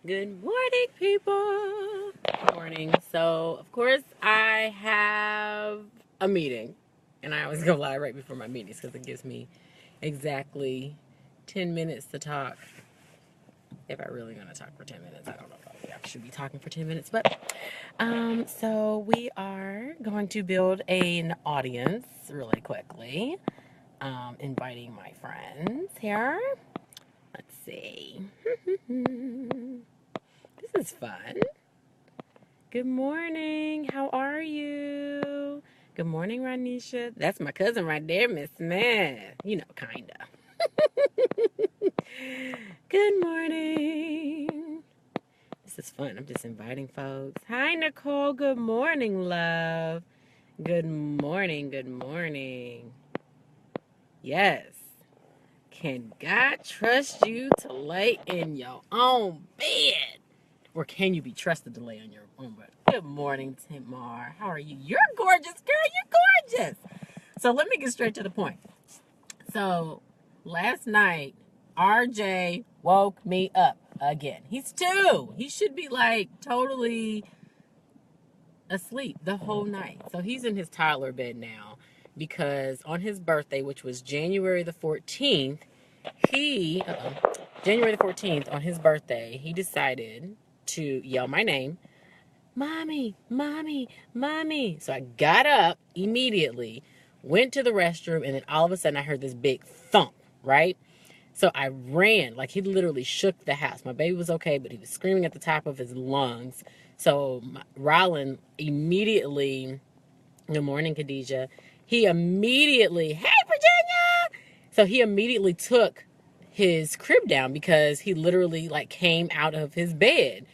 Good morning, people. Good morning. So, of course, I have a meeting, and I always go live right before my meetings because it gives me exactly 10 minutes to talk. If I really want to talk for 10 minutes, I don't know if I should be talking for 10 minutes, but so we are going to build an audience really quickly, inviting my friends here. Let's see. This is fun. Good morning. How are you? Good morning, Ranisha. That's my cousin right there, Miss Smith. You know, kinda. Good morning. This is fun. I'm just inviting folks. Hi, Nicole. Good morning, love. Good morning. Good morning. Yes. Can God trust you to lay in your own bed? Or can you be trusted to lay on your own bed? Good morning, Tamar. How are you? You're gorgeous, girl. You're gorgeous. So let me get straight to the point. So last night, RJ woke me up again. He's 2. He should be like totally asleep the whole night. So he's in his toddler bed now because on his birthday, which was January the 14th, January the 14th, on his birthday, he decided to yell my name, Mommy, Mommy, Mommy. So I got up immediately, went to the restroom, and then all of a sudden I heard this big thump, right? So I ran, like he literally shook the house. My baby was okay, but he was screaming at the top of his lungs. So Rollin immediately, good morning, Khadijah. He immediately, hey, Virginia! So he immediately took his crib down because he literally like came out of his bed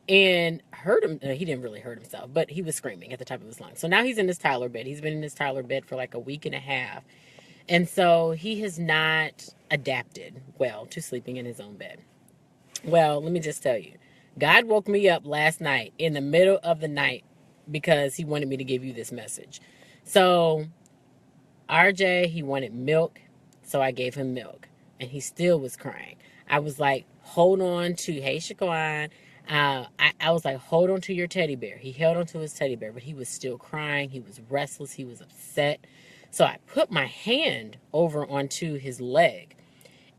and hurt him. He didn't really hurt himself, but he was screaming at the top of his lungs. So now he's in his toddler bed. He's been in his toddler bed for like a week and a half. And so he has not adapted well to sleeping in his own bed. Well, let me just tell you, God woke me up last night in the middle of the night because he wanted me to give you this message. So RJ, he wanted milk, so I gave him milk, and he still was crying. I was like, hold on to, hey, Shaquan. I was like, hold on to your teddy bear. He held on to his teddy bear, but he was still crying. He was restless. He was upset. So I put my hand over onto his leg,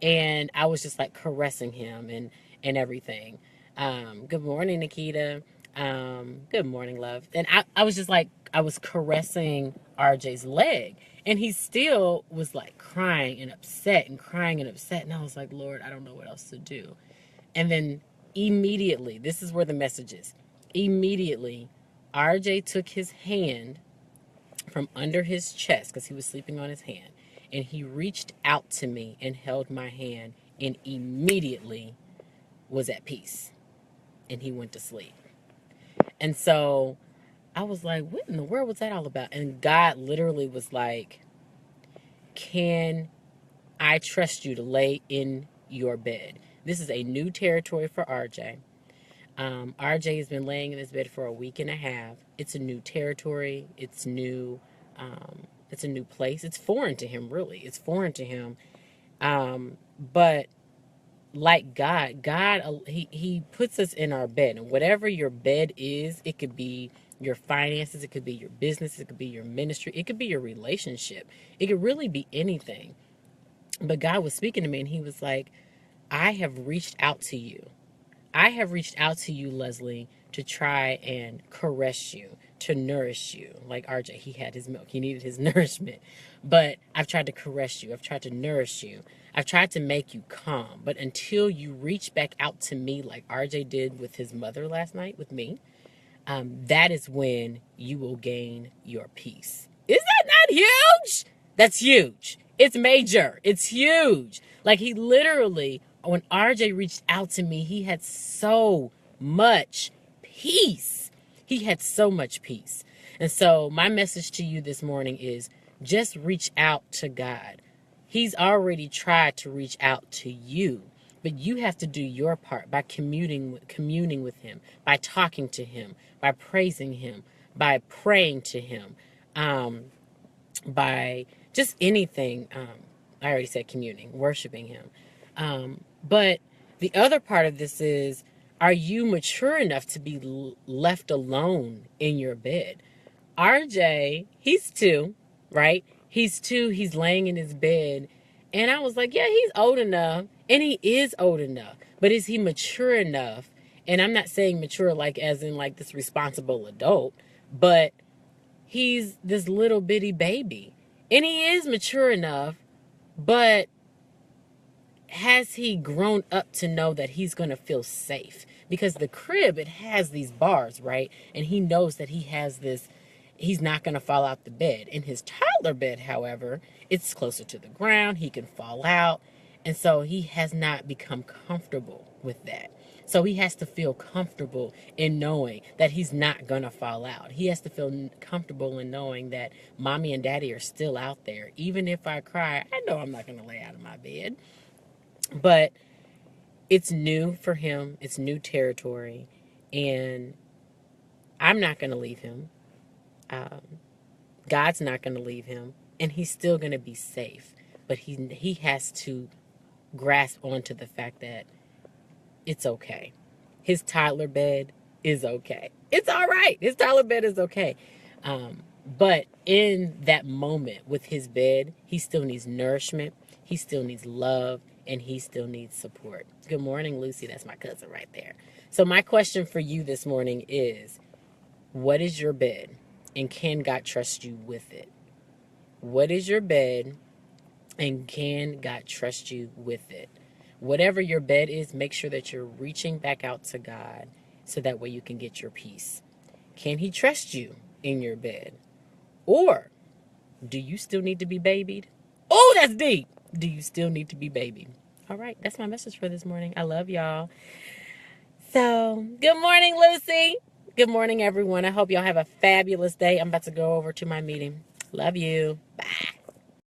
and I was just like caressing him and everything. Good morning, Nikita. Good morning, love. And I was just like, I was caressing RJ's leg, and he still was like crying and upset and crying and upset. And I was like, Lord, I don't know what else to do. And then immediately, this is where the message is. Immediately, RJ took his hand from under his chest because he was sleeping on his hand, and he reached out to me and held my hand and immediately was at peace, and he went to sleep. And so I was like, what in the world was that all about? And God literally was like, can I trust you to lay in your bed? This is a new territory for RJ. RJ has been laying in his bed for a week and a half. It's a new territory. It's new. It's a new place. It's foreign to him, really. It's foreign to him. But like God, he puts us in our bed, and whatever your bed is, it could be your finances, it could be your business, it could be your ministry, it could be your relationship, it could really be anything. But God was speaking to me, and he was like, I have reached out to you. I have reached out to you, Leslie, to try and caress you, to nourish you. Like RJ, he had his milk, he needed his nourishment. But I've tried to caress you, I've tried to nourish you, I've tried to make you calm. But until you reach back out to me, like RJ did with his mother last night with me, that is when you will gain your peace. Is that not huge? That's huge. It's major. It's huge. Like he literally, when RJ reached out to me, he had so much peace. He had so much peace. And so my message to you this morning is just reach out to God. He's already tried to reach out to you, but you have to do your part by communing with him, by talking to him, by praising him, by praying to him, by just anything. I already said communing, worshiping him. But the other part of this is Are you mature enough to be left alone in your bed? RJ, he's 2, right? He's 2, he's laying in his bed. And I was like, yeah, he's old enough. And he is old enough. But is he mature enough? And I'm not saying mature like as in like this responsible adult, but he's this little bitty baby. And he is mature enough, but has he grown up to know that he's going to feel safe? Because the crib, it has these bars, right? And he knows that he has this, he's not going to fall out the bed. In his toddler bed, however, it's closer to the ground. He can fall out. And so he has not become comfortable with that. So he has to feel comfortable in knowing that he's not going to fall out. He has to feel comfortable in knowing that mommy and daddy are still out there. Even if I cry, I know I'm not going to lay out of my bed. But it's new for him. It's new territory. And I'm not going to leave him. God's not going to leave him. And he's still going to be safe. But he has to grasp onto the fact that it's okay. His toddler bed is okay. It's all right. His toddler bed is okay. But in that moment with his bed, he still needs nourishment. He still needs love. And he still needs support. Good morning, Lucy. That's my cousin right there. So my question for you this morning is, what is your bed? And can God trust you with it? What is your bed? And can God trust you with it? Whatever your bed is, make sure that you're reaching back out to God so that way you can get your peace. Can he trust you in your bed? Or do you still need to be babied? Oh, that's deep. Do you still need to be babied? All right, that's my message for this morning. I love y'all. So, good morning, Lucy. Good morning, everyone. I hope y'all have a fabulous day. I'm about to go over to my meeting. Love you. Bye.